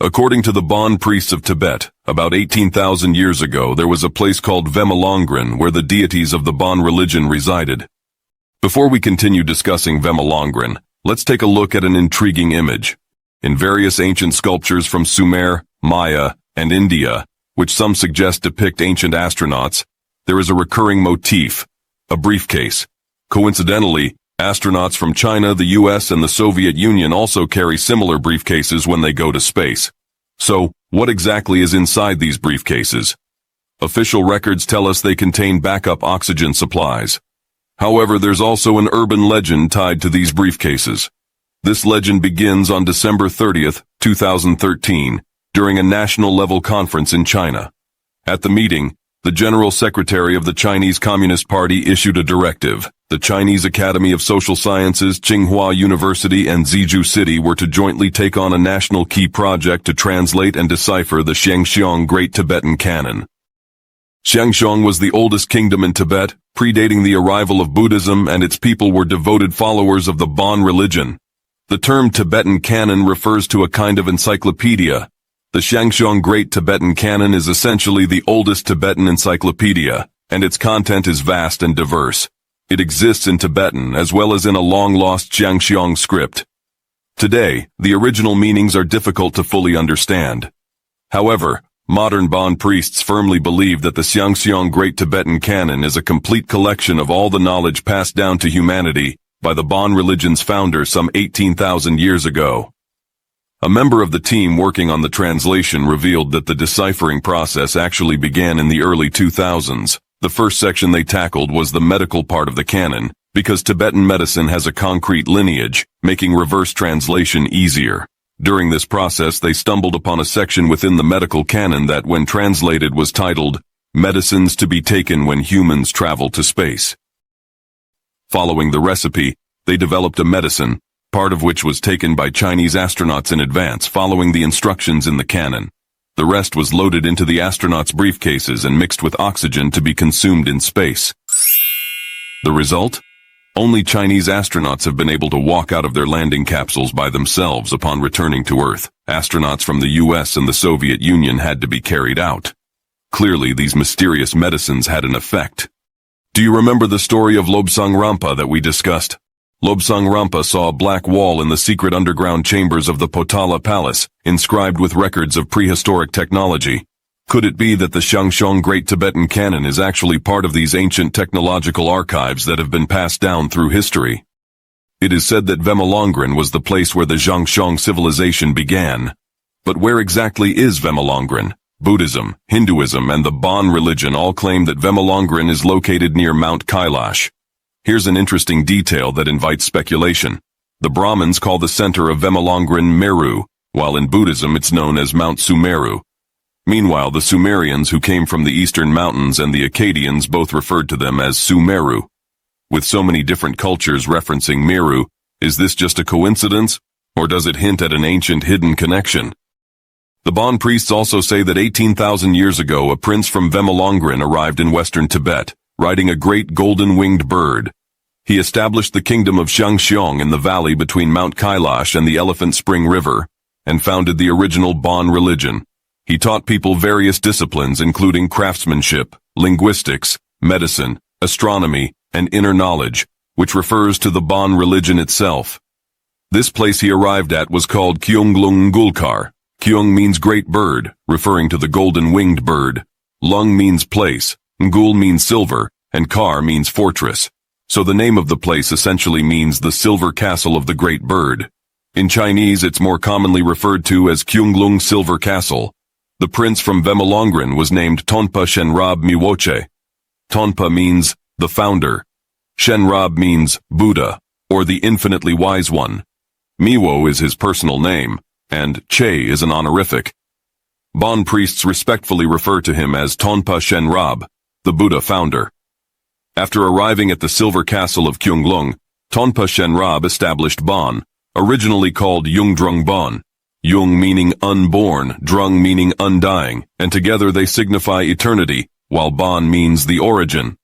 According to the Bon priests of Tibet, about 18,000 years ago there was a place called Vemalongren where the deities of the Bon religion resided. Before we continue discussing Vemalongren, let's take a look at an intriguing image. In various ancient sculptures from Sumer, Maya, and India, which some suggest depict ancient astronauts, there is a recurring motif, a briefcase. Coincidentally, astronauts from China, the US, and the Soviet Union also carry similar briefcases when they go to space. So, what exactly is inside these briefcases? Official records tell us they contain backup oxygen supplies. However, there's also an urban legend tied to these briefcases. This legend begins on December 30th, 2013, during a national-level conference in China. At the meeting, the General Secretary of the Chinese Communist Party issued a directive. The Chinese Academy of Social Sciences, Tsinghua University, and Zizhou City were to jointly take on a national key project to translate and decipher the Xiangxiong Great Tibetan Canon. Xiangxiong was the oldest kingdom in Tibet, predating the arrival of Buddhism, and its people were devoted followers of the Bon religion. The term Tibetan Canon refers to a kind of encyclopedia. The Xiangxiong Great Tibetan Canon is essentially the oldest Tibetan encyclopedia, and its content is vast and diverse. It exists in Tibetan as well as in a long-lost Xiangxiong script. Today, the original meanings are difficult to fully understand. However, modern Bon priests firmly believe that the Xiangxiong Great Tibetan Canon is a complete collection of all the knowledge passed down to humanity by the Bon religion's founder some 18,000 years ago. A member of the team working on the translation revealed that the deciphering process actually began in the early 2000s. The first section they tackled was the medical part of the canon, because Tibetan medicine has a concrete lineage, making reverse translation easier. During this process, they stumbled upon a section within the medical canon that, when translated, was titled, Medicines to be Taken When Humans Travel to Space. Following the recipe, they developed a medicine, part of which was taken by Chinese astronauts in advance, following the instructions in the canon. The rest was loaded into the astronauts' briefcases and mixed with oxygen to be consumed in space. The result? Only Chinese astronauts have been able to walk out of their landing capsules by themselves upon returning to Earth. Astronauts from the US and the Soviet Union had to be carried out. Clearly, these mysterious medicines had an effect. Do you remember the story of Lobsang Rampa that we discussed? Lobsang Rampa saw a black wall in the secret underground chambers of the Potala Palace, inscribed with records of prehistoric technology. Could it be that the Xiangxiong Great Tibetan Canon is actually part of these ancient technological archives that have been passed down through history? It is said that Vemalongren was the place where the Xiangxiong civilization began. But where exactly is Vemalongren? Buddhism, Hinduism, and the Bon religion all claim that Vemalongren is located near Mount Kailash. Here's an interesting detail that invites speculation. The Brahmins call the center of Vemalongren Meru, while in Buddhism it's known as Mount Sumeru. Meanwhile, the Sumerians who came from the eastern mountains and the Akkadians both referred to them as Sumeru. With so many different cultures referencing Meru, is this just a coincidence, or does it hint at an ancient hidden connection? The Bon priests also say that 18,000 years ago a prince from Vemalongren arrived in western Tibet, riding a great golden-winged bird. He established the kingdom of Xiangxiong in the valley between Mount Kailash and the Elephant Spring River, and founded the original Bon religion. He taught people various disciplines including craftsmanship, linguistics, medicine, astronomy, and inner knowledge, which refers to the Bon religion itself. This place he arrived at was called Kyunglung Gulkar. Kyung means great bird, referring to the golden-winged bird. Lung means place, Ngul means silver, and Kar means fortress. So the name of the place essentially means the silver castle of the great bird. In Chinese, it's more commonly referred to as Kyunglung Silver Castle. The prince from Vemalongren was named Tonpa Shenrab Miwoche. Tonpa means the founder. Shenrab means Buddha, or the infinitely wise one. Miwo is his personal name, and Che is an honorific. Bon priests respectfully refer to him as Tonpa Shenrab, the Buddha founder. After arriving at the silver castle of Kyunglung, Tonpa Shenrab established Bon, originally called Yungdrung Bon. Yung meaning unborn, Drung meaning undying, and together they signify eternity, while Bon means the origin.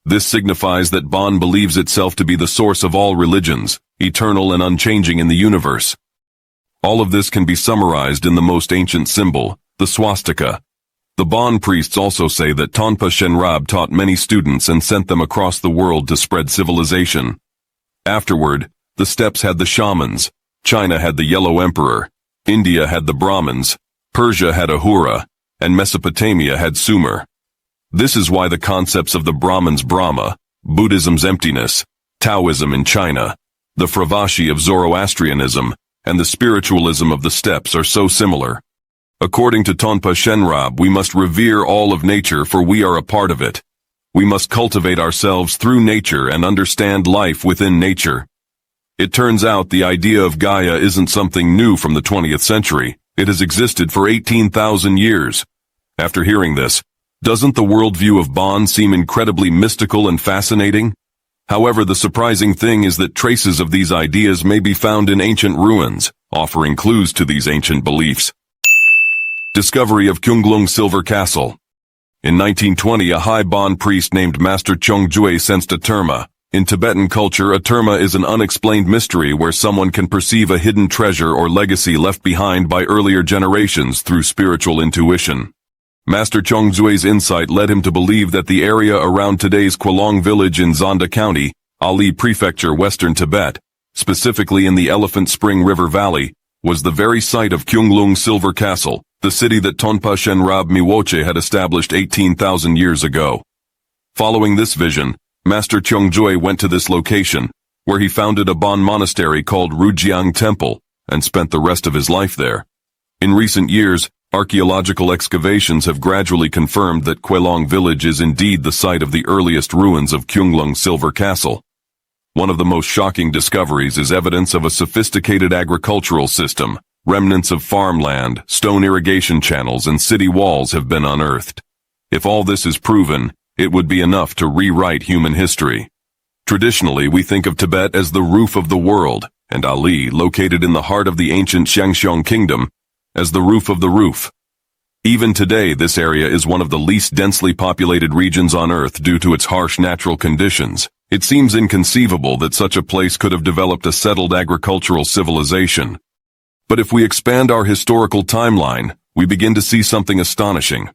This signifies that Bon believes itself to be the source of all religions, eternal and unchanging in the universe. All of this can be summarized in the most ancient symbol, the swastika. The Bon priests also say that Tonpa Shenrab taught many students and sent them across the world to spread civilization. Afterward, the steppes had the shamans, China had the Yellow Emperor, India had the Brahmins, Persia had Ahura, and Mesopotamia had Sumer. This is why the concepts of the Brahmins Brahma, Buddhism's emptiness, Taoism in China, the Fravashi of Zoroastrianism, and the spiritualism of the steppes are so similar. According to Tonpa Shenrab, we must revere all of nature for we are a part of it. We must cultivate ourselves through nature and understand life within nature. It turns out the idea of Gaia isn't something new from the 20th century. It has existed for 18,000 years. After hearing this, doesn't the worldview of Bon seem incredibly mystical and fascinating? However, the surprising thing is that traces of these ideas may be found in ancient ruins, offering clues to these ancient beliefs. Discovery of Kyunglung Silver Castle. In 1920, a high Bon priest named Master Chongjue sensed a terma. In Tibetan culture, a terma is an unexplained mystery where someone can perceive a hidden treasure or legacy left behind by earlier generations through spiritual intuition. Master Chongzue's insight led him to believe that the area around today's Kwalong village in Zonda County, Ali Prefecture, Western Tibet, specifically in the Elephant Spring River Valley, was the very site of Kyunglung Silver Castle, the city that Tonpa Shenrab Miwoche had established 18,000 years ago. Following this vision, Master Chongjue went to this location, where he founded a Bon monastery called Rujiang Temple, and spent the rest of his life there. In recent years, archaeological excavations have gradually confirmed that Kwelong village is indeed the site of the earliest ruins of Kyunglung Silver Castle. One of the most shocking discoveries is evidence of a sophisticated agricultural system. Remnants of farmland, stone irrigation channels, and city walls have been unearthed. If all this is proven, it would be enough to rewrite human history. Traditionally, we think of Tibet as the roof of the world, and Ali, located in the heart of the ancient Xiangxiong kingdom, as the roof of the roof. Even today, this area is one of the least densely populated regions on Earth due to its harsh natural conditions. It seems inconceivable that such a place could have developed a settled agricultural civilization. But if we expand our historical timeline, we begin to see something astonishing.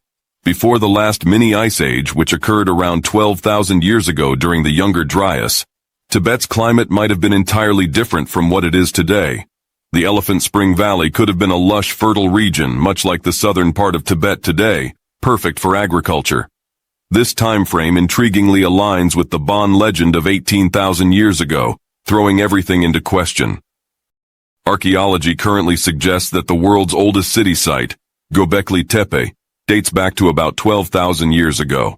Before the last mini-ice age, which occurred around 12,000 years ago during the Younger Dryas, Tibet's climate might have been entirely different from what it is today. The Elephant Spring Valley could have been a lush, fertile region, much like the southern part of Tibet today, perfect for agriculture. This time frame intriguingly aligns with the Bon legend of 18,000 years ago, throwing everything into question. Archaeology currently suggests that the world's oldest city site, Göbekli Tepe, dates back to about 12,000 years ago.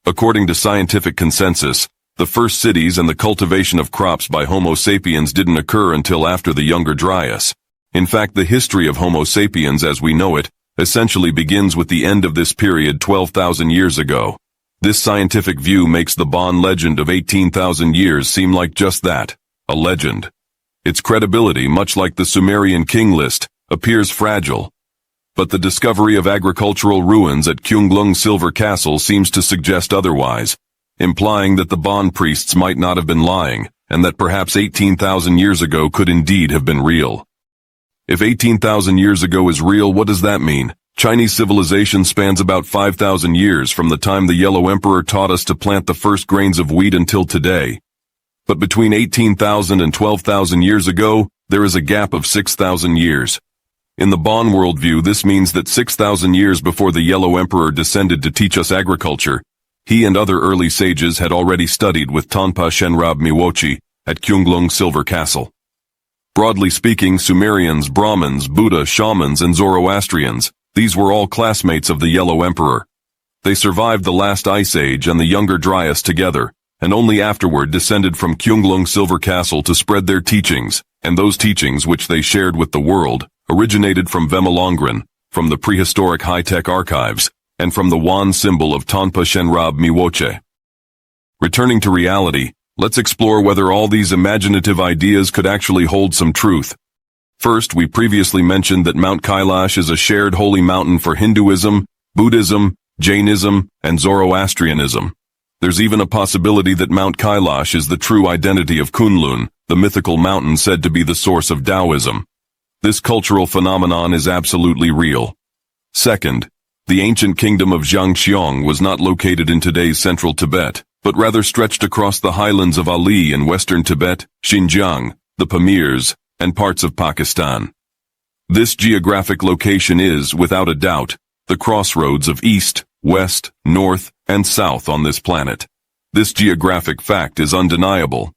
According to scientific consensus, the first cities and the cultivation of crops by Homo sapiens didn't occur until after the Younger Dryas. In fact, the history of Homo sapiens as we know it essentially begins with the end of this period 12,000 years ago. This scientific view makes the Bon legend of 18,000 years seem like just that, a legend. Its credibility, much like the Sumerian king list, appears fragile. But the discovery of agricultural ruins at Kyunglung Silver Castle seems to suggest otherwise, implying that the Bon priests might not have been lying, and that perhaps 18,000 years ago could indeed have been real. If 18,000 years ago is real, what does that mean? Chinese civilization spans about 5,000 years from the time the Yellow Emperor taught us to plant the first grains of wheat until today. But between 18,000 and 12,000 years ago, there is a gap of 6,000 years. In the Bon worldview, this means that 6,000 years before the Yellow Emperor descended to teach us agriculture, he and other early sages had already studied with Tonpa Shenrab Miwoche at Kyunglung Silver Castle. Broadly speaking, Sumerians, Brahmins, Buddha, shamans, and Zoroastrians, these were all classmates of the Yellow Emperor. They survived the last ice age and the Younger Dryas together, and only afterward descended from Kyunglung Silver Castle to spread their teachings, and those teachings which they shared with the world, originated from Vemalongren, from the prehistoric high-tech archives, and from the wand symbol of Tonpa Shenrab Miwoche. Returning to reality, let's explore whether all these imaginative ideas could actually hold some truth. First, we previously mentioned that Mount Kailash is a shared holy mountain for Hinduism, Buddhism, Jainism, and Zoroastrianism. There's even a possibility that Mount Kailash is the true identity of Kunlun, the mythical mountain said to be the source of Taoism. This cultural phenomenon is absolutely real. Second, the ancient kingdom of Jiangxiong was not located in today's central Tibet, but rather stretched across the highlands of Ali in western Tibet, Xinjiang, the Pamirs, and parts of Pakistan. This geographic location is, without a doubt, the crossroads of east, west, north, and south on this planet. This geographic fact is undeniable.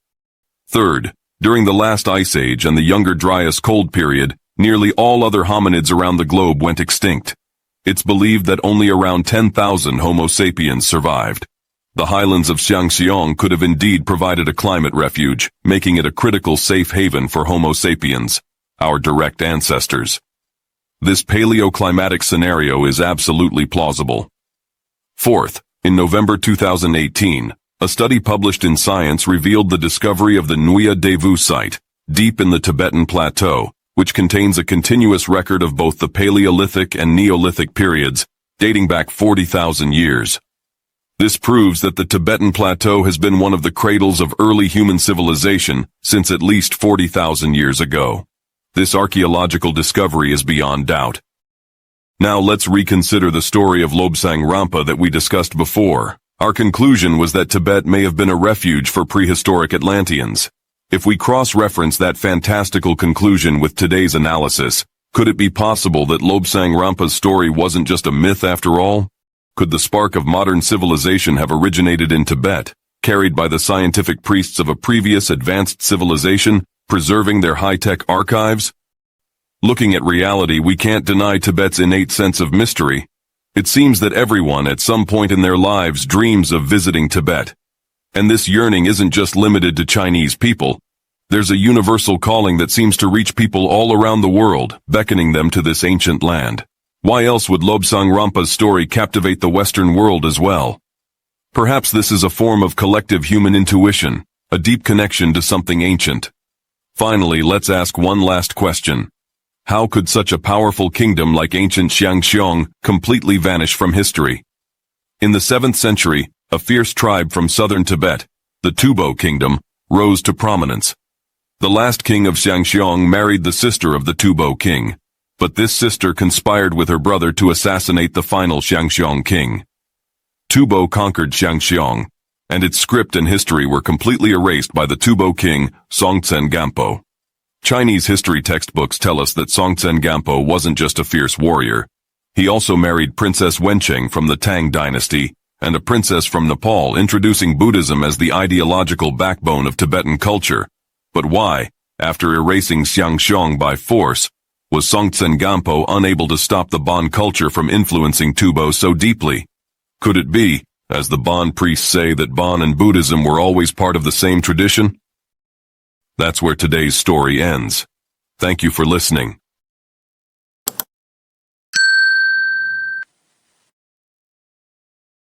Third, during the last ice age and the younger Dryas cold period, nearly all other hominids around the globe went extinct. It's believed that only around 10,000 Homo sapiens survived. The highlands of Jiangxiong could have indeed provided a climate refuge, making it a critical safe haven for Homo sapiens, our direct ancestors. This paleoclimatic scenario is absolutely plausible. Fourth, in November 2018, a study published in Science revealed the discovery of the Nuya Daegu site, deep in the Tibetan Plateau, which contains a continuous record of both the Paleolithic and Neolithic periods, dating back 40,000 years. This proves that the Tibetan Plateau has been one of the cradles of early human civilization since at least 40,000 years ago. This archaeological discovery is beyond doubt. Now let's reconsider the story of Lobsang Rampa that we discussed before. Our conclusion was that Tibet may have been a refuge for prehistoric Atlanteans. If we cross-reference that fantastical conclusion with today's analysis, could it be possible that Lobsang Rampa's story wasn't just a myth after all? Could the spark of modern civilization have originated in Tibet, carried by the scientific priests of a previous advanced civilization, preserving their high-tech archives? Looking at reality, we can't deny Tibet's innate sense of mystery. It seems that everyone at some point in their lives dreams of visiting Tibet. And this yearning isn't just limited to Chinese people. There's a universal calling that seems to reach people all around the world, beckoning them to this ancient land. Why else would Lobsang Rampa's story captivate the Western world as well? Perhaps this is a form of collective human intuition, a deep connection to something ancient. Finally, let's ask one last question. How could such a powerful kingdom like ancient Jiangxiong completely vanish from history? In the 7th century, a fierce tribe from southern Tibet, the Tubo Kingdom, rose to prominence. The last king of Jiangxiong married the sister of the Tubo king, but this sister conspired with her brother to assassinate the final Jiangxiong king. Tubo conquered Jiangxiong, and its script and history were completely erased by the Tubo king, Songtsen Gampo. Chinese history textbooks tell us that Songtsen Gampo wasn't just a fierce warrior. He also married Princess Wencheng from the Tang dynasty, and a princess from Nepal, introducing Buddhism as the ideological backbone of Tibetan culture. But why, after erasing Jiangxiong by force, was Songtsen Gampo unable to stop the Bon culture from influencing Tubo so deeply? Could it be, as the Bon priests say, that Bon and Buddhism were always part of the same tradition? That's where today's story ends. Thank you for listening.